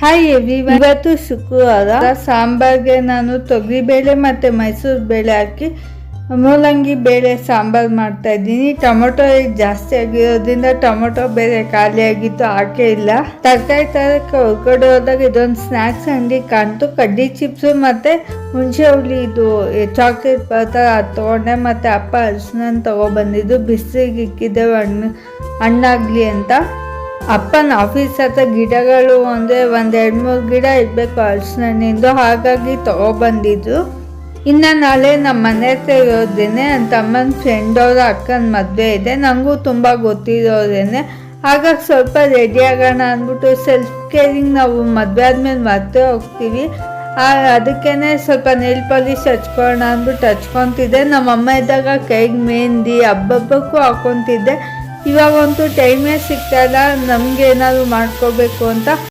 Hi everyone, ಇವತ್ತು ಶುಕ್ರವಾರ. ಸಾಂಬಾರ್ಗೆ ನಾನು ತೊಗರಿಬೇಳೆ ಮತ್ತು ಮೈಸೂರು ಬೇಳೆ ಹಾಕಿ ಮೂಲಂಗಿ ಬೇಳೆ ಸಾಂಬಾರು ಮಾಡ್ತಾ ಇದ್ದೀನಿ. ಟೊಮೊಟೊ ಜಾಸ್ತಿ ಆಗಿರೋದ್ರಿಂದ ಟೊಮೊಟೊ ಬೇರೆ ಖಾಲಿ ಆಗಿತ್ತು, ಹಾಕೇ ಇಲ್ಲ. ತರಕಾರಿ ತರಕ್ಕೆ ಹೊರಗಡೆ ಹೋದಾಗ ಇದೊಂದು ಸ್ನ್ಯಾಕ್ಸ್ ಅಂಗಡಿ ಕಾಣ್ತು. ಕಡ್ಡಿ ಚಿಪ್ಸು ಮತ್ತು ಹುಣಸೆ ಹುಳಿ ಇದು ಚಾಕ್ಲೇಟ್ ಬರ್ತಾರೆ, ಅದು ತೊಗೊಂಡೆ. ಮತ್ತು ಅಪ್ಪ ಹಲಸಿನ ತೊಗೊಬಂದಿದ್ದು ಬಿಸಿಲಿಗೆ ಇಕ್ಕಿದ್ದೇವೆ ಹಣ್ಣಾಗಲಿ ಅಂತ. ಅಪ್ಪನ ಆಫೀಸ್ ಹತ್ರ ಗಿಡಗಳು ಅಂದರೆ ಒಂದು 2-3 ಗಿಡ ಇರಬೇಕು ಹಲಸಿನ ಹಣ್ಣಿಂದು, ಹಾಗಾಗಿ ತೊಗೊಬಂದಿದ್ದು. ಇನ್ನು ನಾಳೆ ನಮ್ಮ ಮನೆ ಹತ್ರ ಇರೋದೇನೆ ನನ್ನ ತಮ್ಮನ ಫ್ರೆಂಡ್ ಅವರ ಅಕ್ಕನ ಮದುವೆ ಇದೆ, ನನಗೂ ತುಂಬ ಗೊತ್ತಿರೋದೇನೆ. ಹಾಗಾಗಿ ಸ್ವಲ್ಪ ರೆಡಿ ಆಗೋಣ ಅಂದ್ಬಿಟ್ಟು ಸೆಲ್ಫ್ ಕೇರಿಂಗ್ ನಾವು ಮದುವೆ ಆದಮೇಲೆ ಮತ್ತೆ ಹೋಗ್ತೀವಿ, ಅದಕ್ಕೇ ಸ್ವಲ್ಪ ನೇಲ್ ಪಾಲಿಶ್ ಹಚ್ಕೊಳ್ಳೋಣ ಅಂದ್ಬಿಟ್ಟು ಹಚ್ಕೊತಿದ್ದೆ. ನಮ್ಮಮ್ಮ ಇದ್ದಾಗ ಕೈಗೆ ಮೆಹಂದಿ ಹಬ್ಬಕ್ಕೂ ಹಾಕ್ಕೊತಿದ್ದೆ. ಇವಾಗಂತೂ ಟೈಮೇ ಸಿಗ್ತಾಯಿಲ್ಲ ನಮ್ಗೆ ಏನಾದರೂ ಮಾಡ್ಕೋಬೇಕು ಅಂತ.